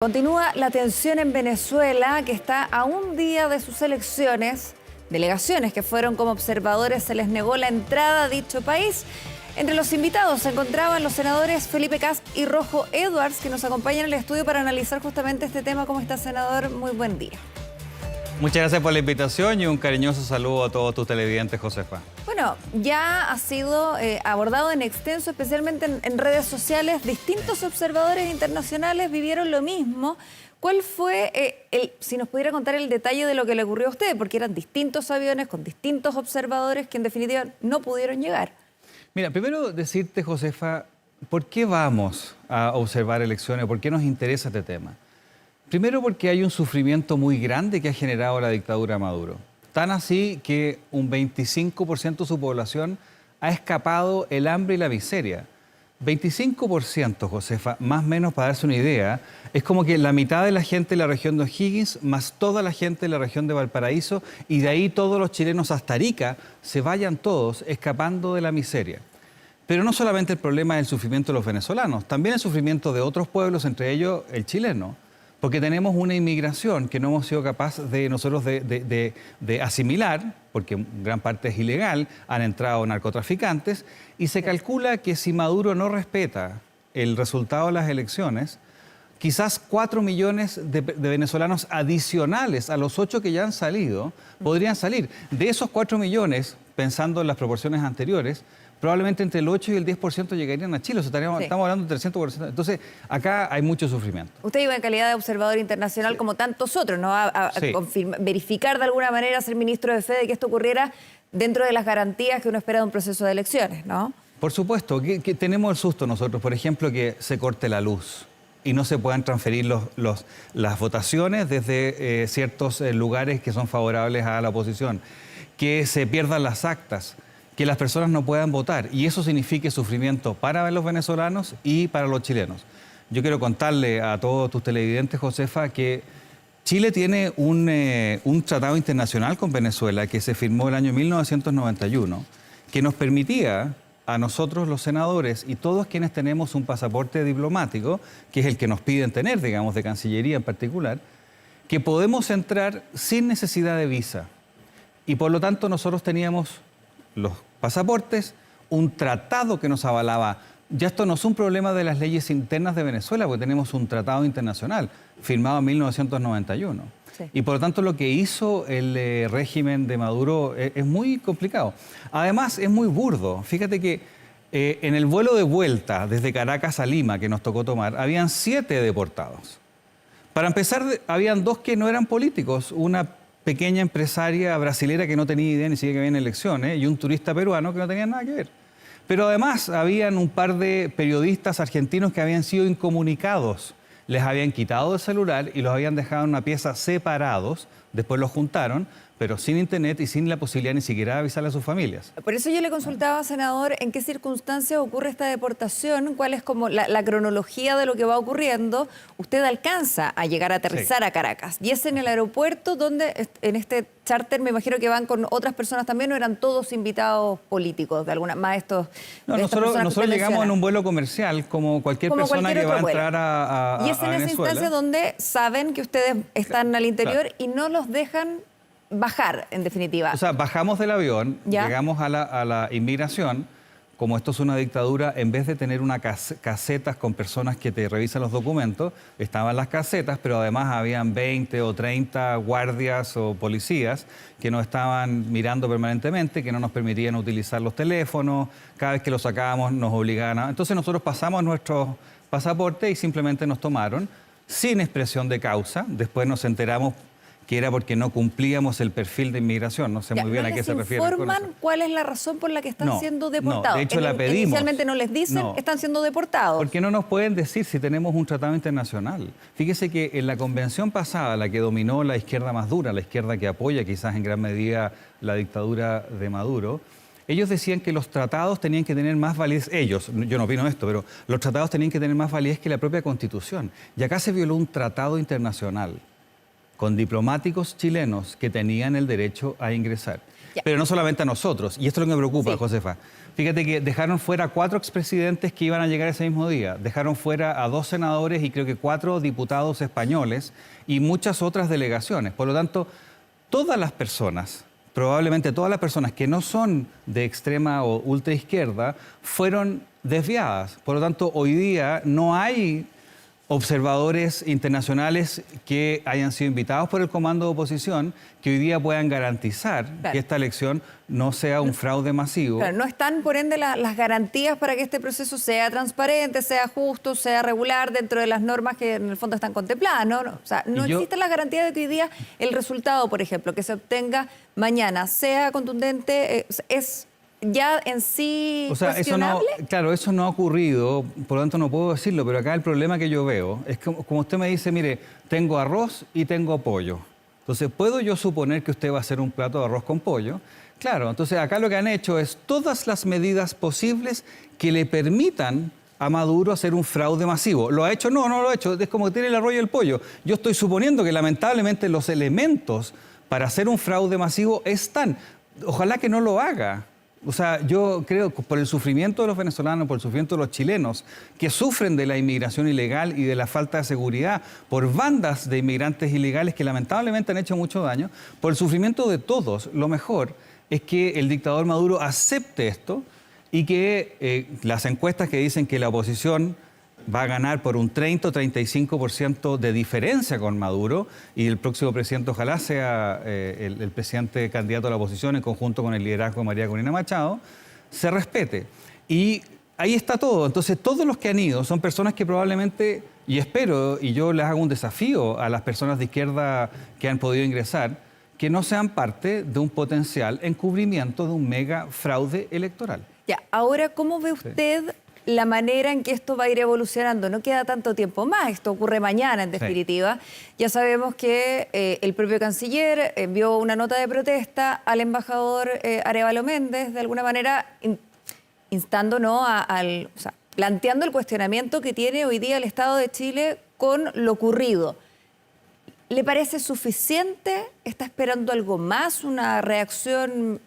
Continúa la tensión en Venezuela, que está a un día de sus elecciones. Delegaciones que fueron como observadores se les negó la entrada a dicho país. Entre los invitados se encontraban los senadores Felipe Kast y Rojo Edwards, que nos acompañan en el estudio para analizar justamente este tema. ¿Cómo está, senador? Muy buen día. Muchas gracias por la invitación y un cariñoso saludo a todos tus televidentes, Josefa. Bueno, ya ha sido abordado en extenso, especialmente en redes sociales. Distintos observadores internacionales vivieron lo mismo. ¿Cuál fue, si nos pudiera contar el detalle de lo que le ocurrió a usted? Porque eran distintos aviones con distintos observadores que en definitiva no pudieron llegar. Mira, primero decirte, Josefa, ¿por qué vamos a observar elecciones? ¿Por qué nos interesa este tema? Primero porque hay un sufrimiento muy grande que ha generado la dictadura de Maduro. Tan así que un 25% de su población ha escapado el hambre y la miseria. 25%, Josefa, más o menos para darse una idea, es como que la mitad de la gente de la región de O'Higgins, más toda la gente de la región de Valparaíso, y de ahí todos los chilenos hasta Arica, se vayan todos escapando de la miseria. Pero no solamente el problema del sufrimiento de los venezolanos, también el sufrimiento de otros pueblos, entre ellos el chileno. Porque tenemos una inmigración que no hemos sido capaces de nosotros de asimilar, porque gran parte es ilegal, han entrado narcotraficantes, y se calcula que si Maduro no respeta el resultado de las elecciones, quizás 4 millones de venezolanos adicionales a los 8 que ya han salido, podrían salir. De esos 4 millones, pensando en las proporciones anteriores, probablemente entre el 8 y el 10% llegarían a Chile. O sea, estamos hablando del 300%. Entonces, acá hay mucho sufrimiento. Usted iba en calidad de observador internacional como tantos otros, ¿no? A verificar de alguna manera, ser ministro de fe de que esto ocurriera dentro de las garantías que uno espera de un proceso de elecciones, ¿no? Por supuesto, que tenemos el susto nosotros, por ejemplo, que se corte la luz y no se puedan transferir las votaciones desde ciertos lugares que son favorables a la oposición, que se pierdan las actas, que las personas no puedan votar, y eso signifique sufrimiento para los venezolanos y para los chilenos. Yo quiero contarle a todos tus televidentes, Josefa, que Chile tiene un tratado internacional con Venezuela que se firmó el año 1991, que nos permitía a nosotros los senadores y todos quienes tenemos un pasaporte diplomático, que es el que nos piden tener, digamos, de Cancillería en particular, que podemos entrar sin necesidad de visa. Y por lo tanto nosotros teníamos los pasaportes, un tratado que nos avalaba. Ya esto no es un problema de las leyes internas de Venezuela, porque tenemos un tratado internacional firmado en 1991. Sí. Y por lo tanto lo que hizo el régimen de Maduro es muy complicado. Además es muy burdo. Fíjate que en el vuelo de vuelta desde Caracas a Lima que nos tocó tomar, habían 7 deportados. Para empezar, habían 2 que no eran políticos, una pequeña empresaria brasilera que no tenía idea ni siquiera que había elecciones, y un turista peruano que no tenía nada que ver. Pero además habían un par de periodistas argentinos que habían sido incomunicados. Les habían quitado el celular y los habían dejado en una pieza separados, después los juntaron, pero sin internet y sin la posibilidad ni siquiera de avisarle a sus familias. Por eso yo le consultaba, senador, ¿en qué circunstancias ocurre esta deportación? ¿Cuál es como la cronología de lo que va ocurriendo? Usted alcanza a llegar a aterrizar a Caracas, y es en el aeropuerto donde, en este charter, me imagino que van con otras personas también, ¿o eran todos invitados políticos de alguna más estos? No, nosotros llegamos en un vuelo comercial, como cualquier persona que va a entrar a Y es en esa instancia donde saben que ustedes están al interior, y no los dejan bajar, en definitiva. O sea, bajamos del avión, ¿ya? Llegamos a la inmigración. Como esto es una dictadura, en vez de tener unas casetas con personas que te revisan los documentos, estaban las casetas, pero además habían 20 o 30 guardias o policías que nos estaban mirando permanentemente, que no nos permitían utilizar los teléfonos. Cada vez que los sacábamos nos obligaban a... Entonces nosotros pasamos nuestros pasaportes y simplemente nos tomaron sin expresión de causa. Después nos enteramos que era porque no cumplíamos el perfil de inmigración. No sé muy bien a qué se refiere. ¿No les informan cuál es la razón por la que están siendo deportados? No, de hecho la pedimos. Inicialmente no les dicen, están siendo deportados. Porque no nos pueden decir si tenemos un tratado internacional. Fíjese que en la convención pasada, la que dominó la izquierda más dura, la izquierda que apoya quizás en gran medida la dictadura de Maduro, ellos decían que los tratados tenían que tener más validez, yo no opino esto, pero los tratados tenían que tener más validez que la propia Constitución. Y acá se violó un tratado internacional con diplomáticos chilenos que tenían el derecho a ingresar. Pero no solamente a nosotros, y esto es lo que me preocupa, Josefa, Fíjate que dejaron fuera a 4 expresidentes que iban a llegar ese mismo día. Dejaron fuera a 2 senadores y creo que 4 diputados españoles y muchas otras delegaciones. Por lo tanto, todas las personas, probablemente todas las personas que no son de extrema o ultraizquierda, fueron desviadas. Por lo tanto, hoy día no hay observadores internacionales que hayan sido invitados por el comando de oposición que hoy día puedan garantizar que esta elección no sea un fraude masivo. Claro, no están, por ende, las garantías para que este proceso sea transparente, sea justo, sea regular dentro de las normas que en el fondo están contempladas, ¿no? O sea, no existe la garantía de que hoy día el resultado, por ejemplo, que se obtenga mañana sea contundente, es ya en sí cuestionable. Eso no ha ocurrido, por lo tanto no puedo decirlo, pero acá el problema que yo veo es que, como usted me dice, mire, tengo arroz y tengo pollo. Entonces, ¿puedo yo suponer que usted va a hacer un plato de arroz con pollo? Claro, entonces acá lo que han hecho es todas las medidas posibles que le permitan a Maduro hacer un fraude masivo. ¿Lo ha hecho? No, no lo ha hecho. Es como que tiene el arroz y el pollo. Yo estoy suponiendo que lamentablemente los elementos para hacer un fraude masivo están. Ojalá que no lo haga. O sea, yo creo que por el sufrimiento de los venezolanos, por el sufrimiento de los chilenos, que sufren de la inmigración ilegal y de la falta de seguridad, por bandas de inmigrantes ilegales que lamentablemente han hecho mucho daño, por el sufrimiento de todos, lo mejor es que el dictador Maduro acepte esto y que las encuestas que dicen que la oposición va a ganar por un 30 o 35% de diferencia con Maduro y el próximo presidente ojalá sea el presidente candidato a la oposición en conjunto con el liderazgo de María Corina Machado, se respete. Y ahí está todo. Entonces, todos los que han ido son personas que probablemente, y espero, y yo les hago un desafío a las personas de izquierda que han podido ingresar, que no sean parte de un potencial encubrimiento de un mega fraude electoral. Ya, ahora, ¿cómo ve usted la manera en que esto va a ir evolucionando? No queda tanto tiempo más, esto ocurre mañana en definitiva. Sí. Ya sabemos que el propio canciller envió una nota de protesta al embajador Arévalo Méndez, de alguna manera instando, ¿no? Planteando el cuestionamiento que tiene hoy día el Estado de Chile con lo ocurrido. ¿Le parece suficiente? ¿Está esperando algo más? ¿Una reacción,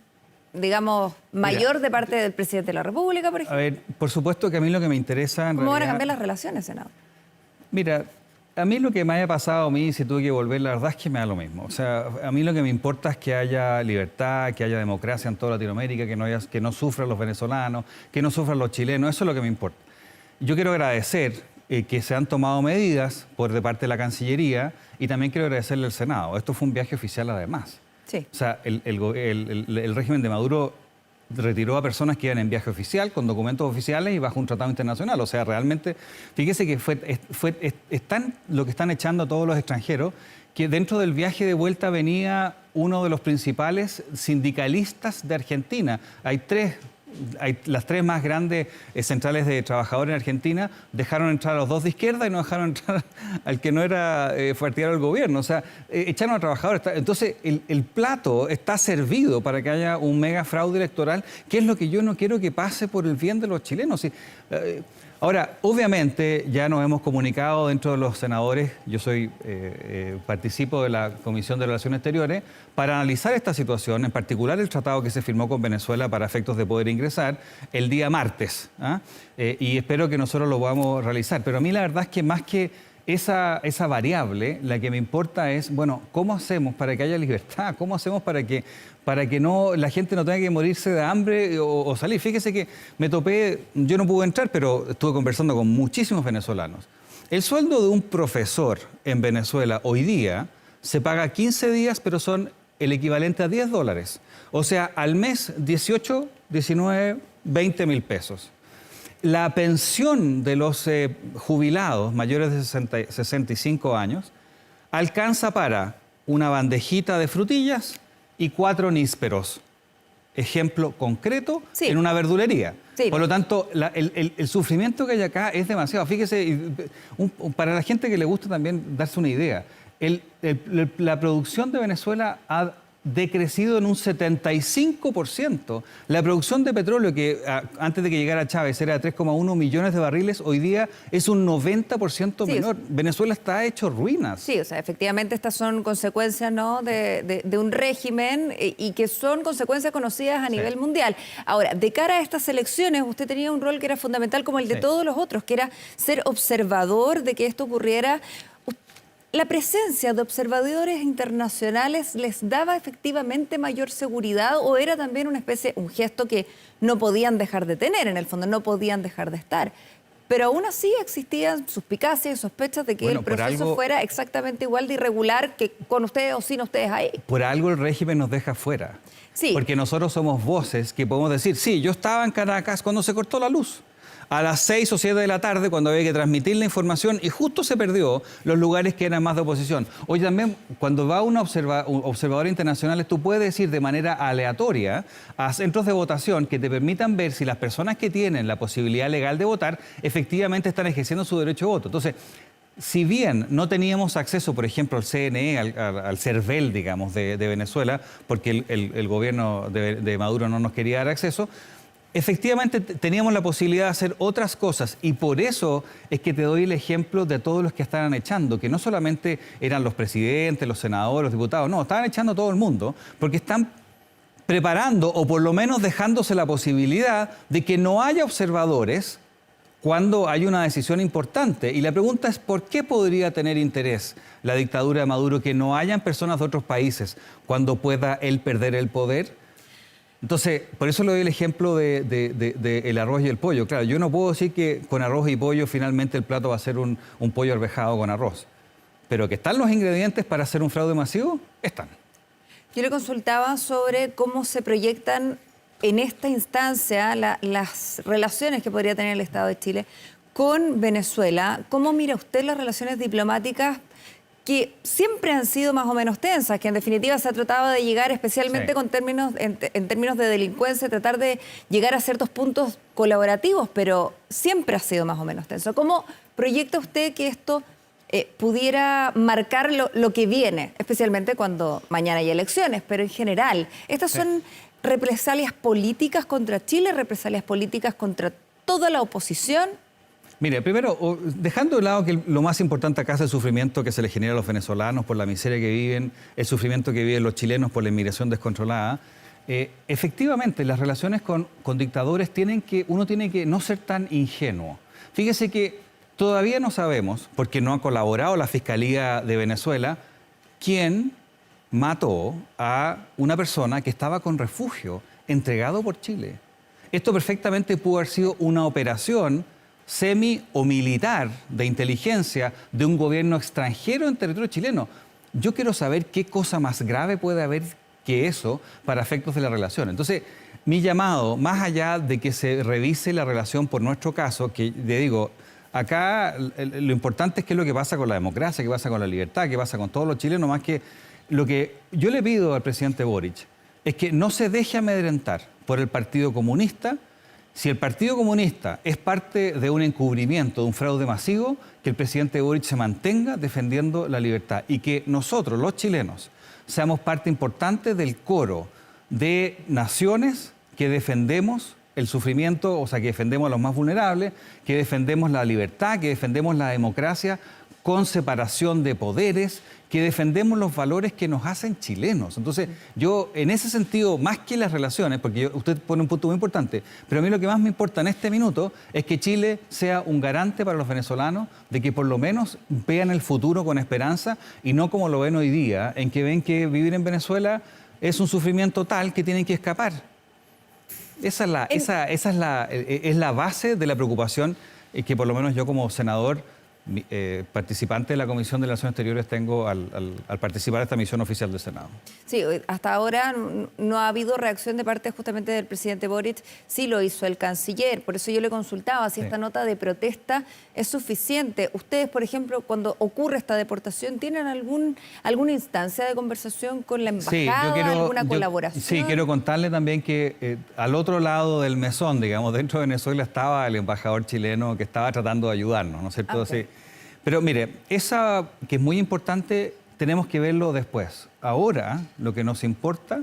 digamos, mayor de parte del presidente de la República, por ejemplo? A ver, por supuesto que a mí lo que me interesa en ¿Cómo realidad... van a cambiar las relaciones, senador? Mira, a mí lo que me haya pasado a mí, si tuve que volver, la verdad es que me da lo mismo. O sea, a mí lo que me importa es que haya libertad, que haya democracia en toda Latinoamérica, que no sufran los venezolanos, que no sufran los chilenos, eso es lo que me importa. Yo quiero agradecer que se han tomado medidas por de parte de la Cancillería y también quiero agradecerle al Senado. Esto fue un viaje oficial además. Sí. O sea, el régimen de Maduro retiró a personas que iban en viaje oficial, con documentos oficiales y bajo un tratado internacional. O sea, realmente, fíjese que lo que están echando a todos los extranjeros, que dentro del viaje de vuelta venía uno de los principales sindicalistas de Argentina. Hay las 3 más grandes centrales de trabajadores en Argentina, dejaron entrar a los 2 de izquierda y no dejaron entrar al que no era partidario del gobierno. O sea, echaron a trabajadores. Entonces, el plato está servido para que haya un mega fraude electoral, que es lo que yo no quiero que pase por el bien de los chilenos. Ahora, obviamente, ya nos hemos comunicado dentro de los senadores, yo participo de la Comisión de Relaciones Exteriores, para analizar esta situación, en particular el tratado que se firmó con Venezuela para efectos de poder ingresar el día martes. Y espero que nosotros lo podamos realizar. Pero a mí la verdad es que más que esa variable, la que me importa es, bueno, ¿cómo hacemos para que haya libertad? ¿Cómo hacemos para que la gente no tenga que morirse de hambre o salir? Fíjese que me topé, yo no pude entrar, pero estuve conversando con muchísimos venezolanos. El sueldo de un profesor en Venezuela hoy día se paga 15 días, pero son el equivalente a $10. O sea, al mes 18, 19, 20 mil pesos. La pensión de los jubilados mayores de 65 años alcanza para una bandejita de frutillas y 4 nísperos. Ejemplo concreto, sí, en una verdulería. Sí. Por lo tanto, el sufrimiento que hay acá es demasiado. Fíjese, para la gente que le gusta también darse una idea, la producción de Venezuela decrecido en un 75%. La producción de petróleo, que antes de que llegara Chávez era de 3,1 millones de barriles, hoy día es un 90% menor. Venezuela está hecho ruinas. Sí, o sea, efectivamente estas son consecuencias, ¿no?, de un régimen y que son consecuencias conocidas a nivel mundial. Ahora, de cara a estas elecciones, usted tenía un rol que era fundamental como el de todos los otros, que era ser observador de que esto ocurriera. ¿La presencia de observadores internacionales les daba efectivamente mayor seguridad o era también una especie, un gesto que no podían dejar de tener, en el fondo, no podían dejar de estar? Pero aún así existían suspicacias y sospechas de que el proceso fuera exactamente igual de irregular que con ustedes o sin ustedes ahí. Por algo el régimen nos deja fuera. Sí. Porque nosotros somos voces que podemos decir, sí, yo estaba en Caracas cuando se cortó la luz. A las 6 o 7 de la tarde, cuando había que transmitir la información, y justo se perdió los lugares que eran más de oposición. Hoy también, cuando va un observador internacional, tú puedes ir de manera aleatoria a centros de votación que te permitan ver si las personas que tienen la posibilidad legal de votar efectivamente están ejerciendo su derecho de voto. Entonces, si bien no teníamos acceso, por ejemplo, al CNE, al CERVEL, digamos, de Venezuela, porque el gobierno de Maduro no nos quería dar acceso, efectivamente teníamos la posibilidad de hacer otras cosas y por eso es que te doy el ejemplo de todos los que estaban echando, que no solamente eran los presidentes, los senadores, los diputados, no, estaban echando a todo el mundo porque están preparando o por lo menos dejándose la posibilidad de que no haya observadores cuando hay una decisión importante. Y la pregunta es, ¿por qué podría tener interés la dictadura de Maduro que no hayan personas de otros países cuando pueda él perder el poder? Entonces, por eso le doy el ejemplo de el arroz y el pollo. Claro, yo no puedo decir que con arroz y pollo finalmente el plato va a ser un pollo arvejado con arroz. Pero que están los ingredientes para hacer un fraude masivo, están. Yo le consultaba sobre cómo se proyectan en esta instancia las relaciones que podría tener el Estado de Chile con Venezuela. ¿Cómo mira usted las relaciones diplomáticas que siempre han sido más o menos tensas, que en definitiva se ha tratado de llegar especialmente con en términos de delincuencia, tratar de llegar a ciertos puntos colaborativos, pero siempre ha sido más o menos tenso? ¿Cómo proyecta usted que esto pudiera marcar lo que viene, especialmente cuando mañana hay elecciones, pero en general? ¿Estas son represalias políticas contra Chile, represalias políticas contra toda la oposición? Mire, primero, dejando de lado que lo más importante acá es el sufrimiento que se le genera a los venezolanos por la miseria que viven, el sufrimiento que viven los chilenos por la inmigración descontrolada, efectivamente las relaciones con dictadores uno tiene que no ser tan ingenuo. Fíjese que todavía no sabemos, porque no ha colaborado la Fiscalía de Venezuela, quién mató a una persona que estaba con refugio, entregado por Chile. Esto perfectamente pudo haber sido una operación semi o militar de inteligencia de un gobierno extranjero en territorio chileno. Yo quiero saber qué cosa más grave puede haber que eso para efectos de la relación. Entonces, mi llamado, más allá de que se revise la relación por nuestro caso, que le digo, acá lo importante es qué es lo que pasa con la democracia, qué pasa con la libertad, qué pasa con todos los chilenos, más que lo que yo le pido al presidente Boric es que no se deje amedrentar por el Partido Comunista. Si el Partido Comunista es parte de un encubrimiento, de un fraude masivo, que el presidente Boric se mantenga defendiendo la libertad y que nosotros, los chilenos, seamos parte importante del coro de naciones que defendemos el sufrimiento, o sea, que defendemos a los más vulnerables, que defendemos la libertad, que defendemos la democracia con separación de poderes, que defendemos los valores que nos hacen chilenos. Entonces, yo en ese sentido, más que las relaciones, porque usted pone un punto muy importante, pero a mí lo que más me importa en este minuto es que Chile sea un garante para los venezolanos de que por lo menos vean el futuro con esperanza y no como lo ven hoy día, en que ven que vivir en Venezuela es un sufrimiento tal que tienen que escapar. Esa es la base de la preocupación que por lo menos yo como senador participante de la Comisión de Relaciones Exteriores tengo al participar de esta misión oficial del Senado. Sí, hasta ahora no ha habido reacción de parte justamente del presidente Boric. Sí lo hizo el canciller, por eso yo le consultaba si esta nota de protesta es suficiente. Ustedes, por ejemplo, cuando ocurre esta deportación, ¿tienen alguna instancia de conversación con la embajada, alguna colaboración? Sí, quiero contarle también que al otro lado del mesón, digamos, dentro de Venezuela estaba el embajador chileno que estaba tratando de ayudarnos, ¿no es cierto? Okay. Sí. Pero mire, esa que es muy importante, tenemos que verlo después. Ahora lo que nos importa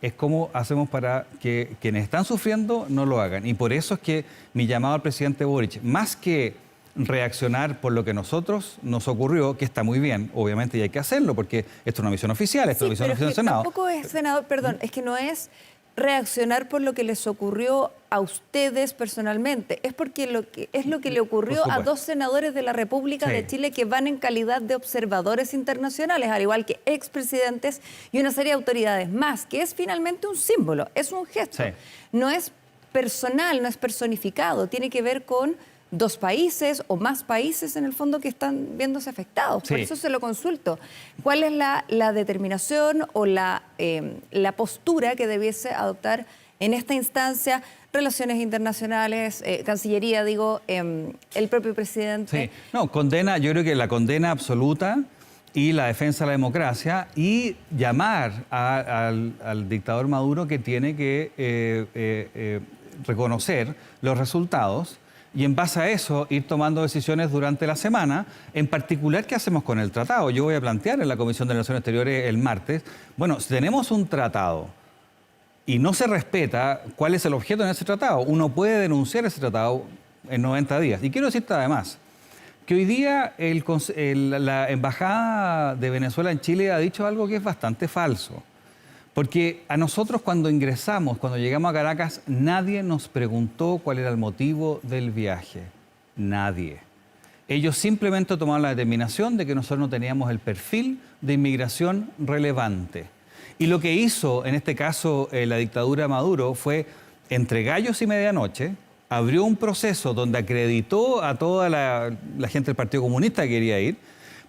es cómo hacemos para que quienes están sufriendo no lo hagan. Y por eso es que mi llamado al presidente Boric, más que reaccionar por lo que nosotros nos ocurrió, que está muy bien, obviamente, y hay que hacerlo, porque esto es una misión oficial, esto es una misión oficial del Senado. Tampoco es, senador, perdón, es que no es reaccionar por lo que les ocurrió a ustedes personalmente, es porque es lo que le ocurrió a 2 senadores de la República de Chile que van en calidad de observadores internacionales, al igual que expresidentes y una serie de autoridades más, que es finalmente un símbolo, es un gesto. No es personal, no es personificado, tiene que ver con 2 países o más países en el fondo que están viéndose afectados. Por eso se lo consulto. ¿Cuál es la determinación o la postura que debiese adoptar en esta instancia? Relaciones internacionales, Cancillería, digo, el propio presidente. Sí, no, condena, yo creo que la condena absoluta y la defensa de la democracia y llamar al dictador Maduro que tiene que reconocer los resultados y en base a eso ir tomando decisiones durante la semana, en particular qué hacemos con el tratado. Yo voy a plantear en la Comisión de Relaciones Exteriores el martes, bueno, si tenemos un tratado y no se respeta cuál es el objeto en ese tratado, uno puede denunciar ese tratado en 90 días. Y quiero decirte además que hoy día la Embajada de Venezuela en Chile ha dicho algo que es bastante falso. Porque a nosotros cuando ingresamos, cuando llegamos a Caracas, nadie nos preguntó cuál era el motivo del viaje. Nadie. Ellos simplemente tomaron la determinación de que nosotros no teníamos el perfil de inmigración relevante. Y lo que hizo, en este caso, la dictadura de Maduro fue, entre gallos y medianoche, abrió un proceso donde acreditó a toda la gente del Partido Comunista que quería ir,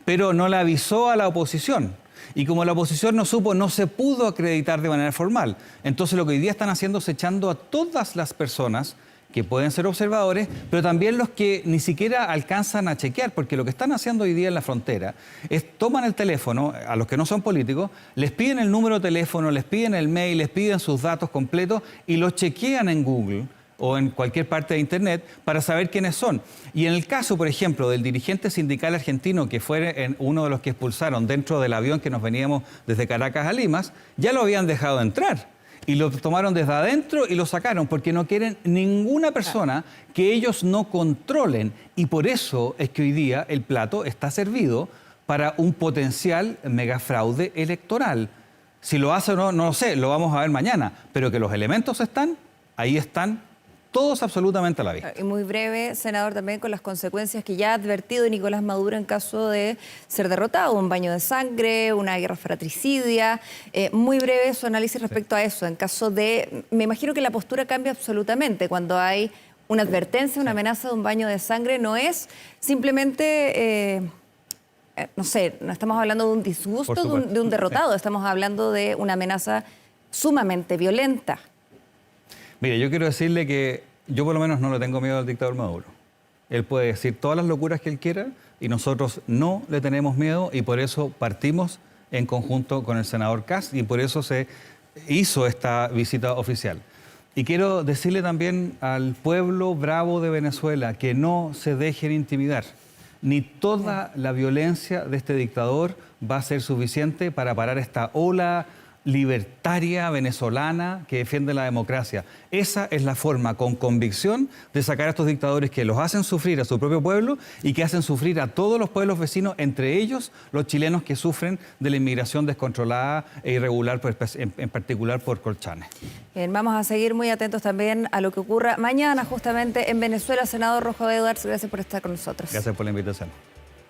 pero no le avisó a la oposición. Y como la oposición no supo, no se pudo acreditar de manera formal. Entonces lo que hoy día están haciendo es echando a todas las personas que pueden ser observadores, pero también los que ni siquiera alcanzan a chequear, porque lo que están haciendo hoy día en la frontera es toman el teléfono, a los que no son políticos, les piden el número de teléfono, les piden el mail, les piden sus datos completos y los chequean en Google o en cualquier parte de Internet para saber quiénes son. Y en el caso, por ejemplo, del dirigente sindical argentino que fue uno de los que expulsaron dentro del avión que nos veníamos desde Caracas a Limas, ya lo habían dejado entrar. Y lo tomaron desde adentro y lo sacaron porque no quieren ninguna persona que ellos no controlen. Y por eso es que hoy día el plato está servido para un potencial megafraude electoral. Si lo hace o no, no lo sé, lo vamos a ver mañana. Pero que los elementos están, ahí están, todos absolutamente a la vista. Y muy breve, senador, también con las consecuencias que ya ha advertido Nicolás Maduro en caso de ser derrotado, un baño de sangre, una guerra fratricidia. Muy breve su análisis respecto a eso, en caso de... Me imagino que la postura cambia absolutamente cuando hay una advertencia, una amenaza de un baño de sangre. No es simplemente... no sé, no estamos hablando de un disgusto de un derrotado, estamos hablando de una amenaza sumamente violenta. Mire, yo quiero decirle que yo por lo menos no le tengo miedo al dictador Maduro. Él puede decir todas las locuras que él quiera y nosotros no le tenemos miedo y por eso partimos en conjunto con el senador Kast y por eso se hizo esta visita oficial. Y quiero decirle también al pueblo bravo de Venezuela que no se dejen intimidar. Ni toda la violencia de este dictador va a ser suficiente para parar esta ola libertaria venezolana que defiende la democracia. Esa es la forma, con convicción, de sacar a estos dictadores que los hacen sufrir a su propio pueblo y que hacen sufrir a todos los pueblos vecinos, entre ellos los chilenos que sufren de la inmigración descontrolada e irregular, en particular por Colchane. Bien, vamos a seguir muy atentos también a lo que ocurra mañana justamente en Venezuela. Senador Rojo Edwards, gracias por estar con nosotros. Gracias por la invitación.